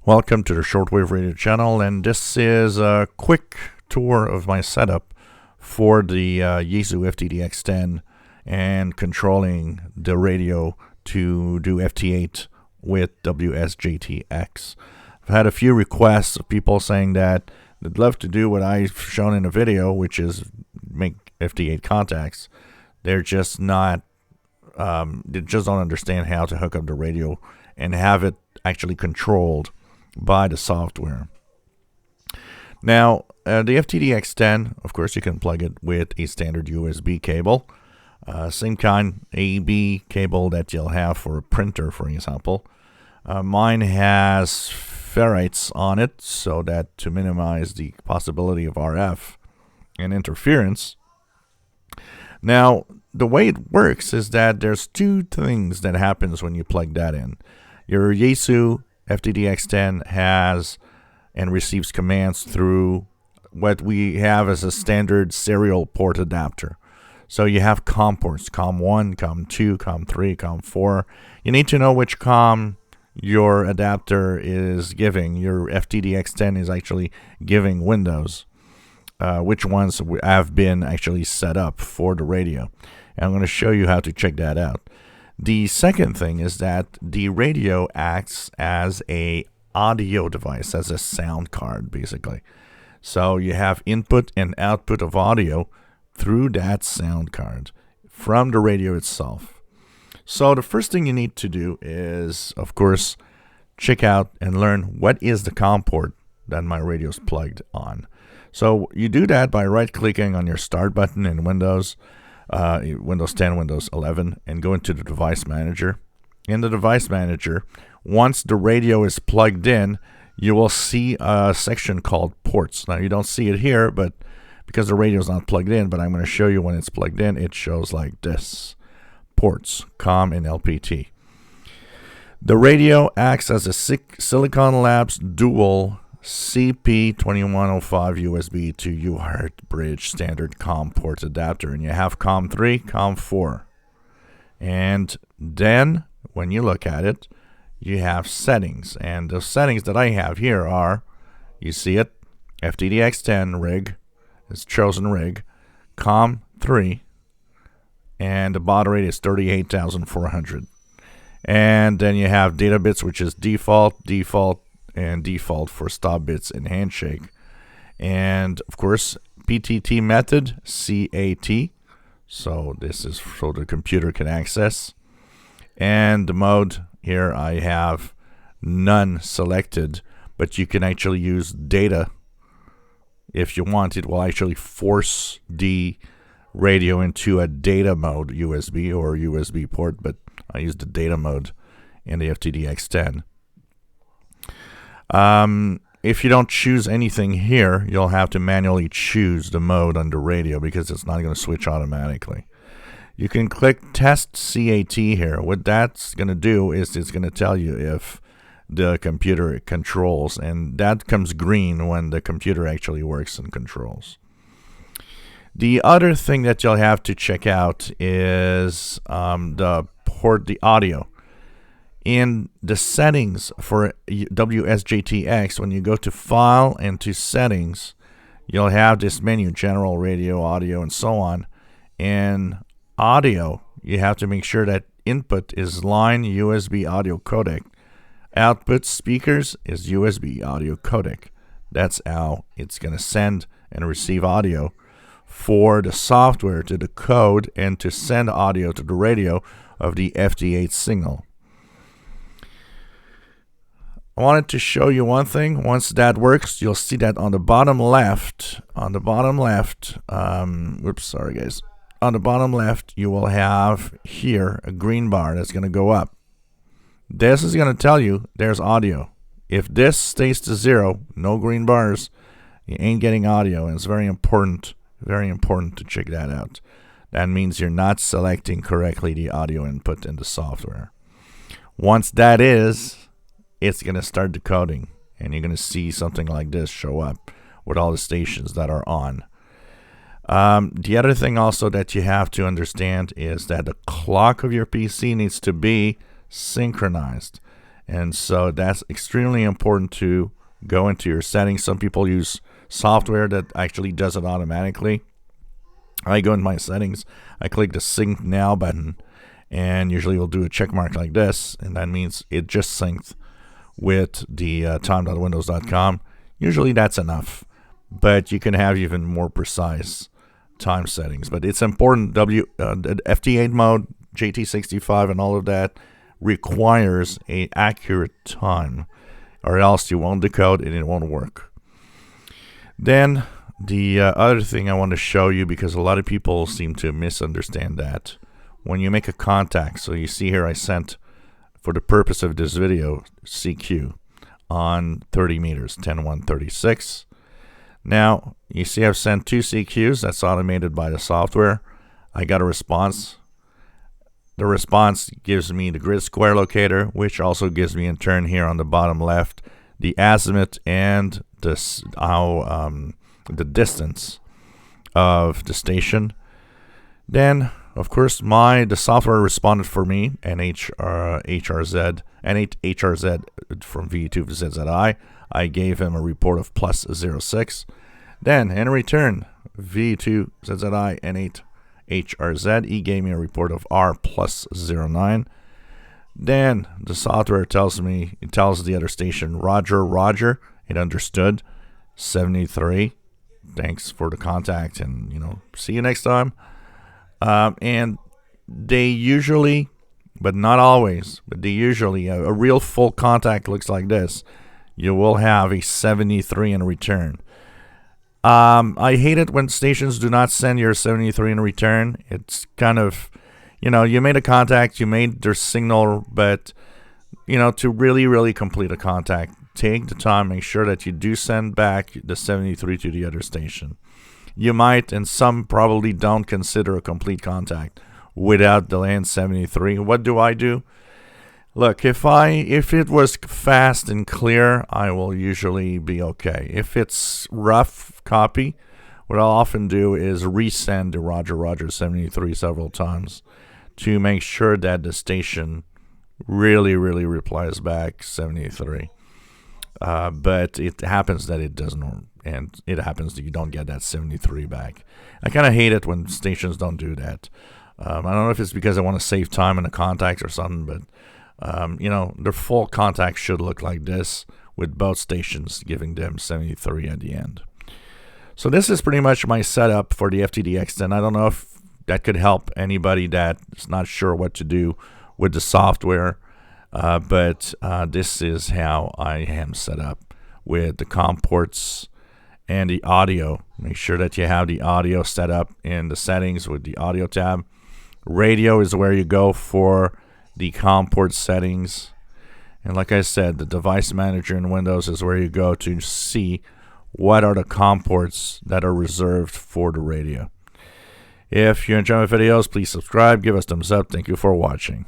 Welcome to the Shortwave Radio channel, and this is a quick tour of my setup for the Yaesu FTdx10 and controlling the radio to do FT8 with WSJT X. I've had a few requests of people saying that they'd love to do what I've shown in the video, which is make FT8 contacts. They're just not, they just don't understand how to hook up the radio and have it actually controlled by the software. Now, the FTdx10, of course, you can plug it with a standard USB cable. Same kind AB cable that you'll have for a printer, for example. Mine has ferrites on it so that to minimize the possibility of RF and interference. Now, the way it works is that there's two things that happens when you plug that in. Your Yaesu FTdx10 has and receives commands through what we have as a standard serial port adapter. So you have COM ports, COM1, COM2, COM3, COM4. You need to know which COM your adapter is giving. Your FTdx10 is actually giving Windows, which ones have been actually set up for the radio. And I'm going to show you how to check that out. The second thing is that the radio acts as a audio device, as a sound card, basically. So you have input and output of audio through that sound card from the radio itself. So the first thing you need to do is, of course, check out and learn what is the COM port that my radio is plugged on. So you do that by right-clicking on your Start button in Windows, Windows 10, Windows 11, and go into the Device Manager. In the Device Manager, once the radio is plugged in, you will see a section called Ports. Now, you don't see it here, but because the radio is not plugged in, but I'm going to show you when it's plugged in, it shows like this. Ports, COM and LPT. The radio acts as a Silicon Labs dual CP2105 USB to UART bridge standard COM port adapter, and you have COM3, COM4. And then when you look at it, you have settings, and the settings that I have here are, you see it, FTdx10 rig, it's chosen rig, COM3, and the baud rate is 38,400. And then you have data bits, which is default, and default for stop bits and handshake. And of course, PTT method, CAT. So this is so the computer can access. And the mode here I have none selected, but you can actually use data if you want. It will actually force the radio into a data mode, USB or USB port, but I use the data mode in the FTdx10. If you don't choose anything here, you'll have to manually choose the mode on the radio because it's not going to switch automatically. You can click Test CAT here. What that's going to do is it's going to tell you if the computer controls, and that comes green when the computer actually works and controls. The other thing that you'll have to check out is the audio. In the settings for WSJT-X, when you go to File and to Settings, you'll have this menu, General, Radio, Audio, and so on. In Audio, you have to make sure that input is line USB audio codec. Output speakers is USB audio codec. That's how it's going to send and receive audio for the software to decode and to send audio to the radio of the FT8 signal. I wanted to show you one thing. Once that works, you'll see that on the bottom left, on the bottom left, sorry guys. On the bottom left, you will have here a green bar that's going to go up. This is going to tell you there's audio. If this stays to 0, no green bars, you ain't getting audio, and it's very important to check that out. That means you're not selecting correctly the audio input in the software. Once that is, it's going to start decoding, and you're going to see something like this show up with all the stations that are on. The other thing also that you have to understand is that the clock of your PC needs to be synchronized. And so that's extremely important to go into your settings. Some people use software that actually does it automatically. I go into my settings, I click the Sync Now button, and usually it'll do a check mark like this, and that means it just synced with the time.windows.com. Usually that's enough, but you can have even more precise time settings. But it's important, the FT8 mode, JT65, and all of that requires an accurate time, or else you won't decode and it won't work. Then the other thing I want to show you, because a lot of people seem to misunderstand that, when you make a contact, so you see here I sent, for the purpose of this video, CQ on 30 meters, 10-136. Now, you see I've sent 2 CQs, that's automated by the software. I got a response. The response gives me the grid square locator, which also gives me in turn here on the bottom left the azimuth and this the distance of the station. Then, of course, the software responded for me, HRZ from V2 to ZZI. I gave him a report of +06. Then, in return, V2 ZZI N8 HRZ, he gave me a report of R +09. Then the software tells the other station, Roger, Roger. It understood. 73. Thanks for the contact, and see you next time. And they usually, but not always, but they usually, a real full contact looks like this. You will have a 73 in return. I hate it when stations do not send your 73 in return. It's kind of, you made a contact, you made their signal, but, to really complete a contact, take the time, make sure that you do send back the 73 to the other station. You might, and some probably don't, consider a complete contact without the land 73. What do? Look, if it was fast and clear, I will usually be okay. If it's rough copy, what I'll often do is resend the Roger Roger 73 several times to make sure that the station really replies back 73. But it happens that it doesn't, and it happens that you don't get that 73 back. I kind of hate it when stations don't do that. I don't know if it's because I want to save time in the contacts or something, but their full contact should look like this, with both stations giving them 73 at the end. So this is pretty much my setup for the FTdx10. I don't know if that could help anybody that's not sure what to do with the software, but this is how I am set up with the COM ports and the audio. Make sure that you have the audio set up in the settings with the audio tab. Radio is where you go for the COM port settings, and like I said, the device manager in Windows is where you go to see what are the COM ports that are reserved for the radio. If you enjoy my videos, please subscribe, give us a thumbs up. Thank you for watching.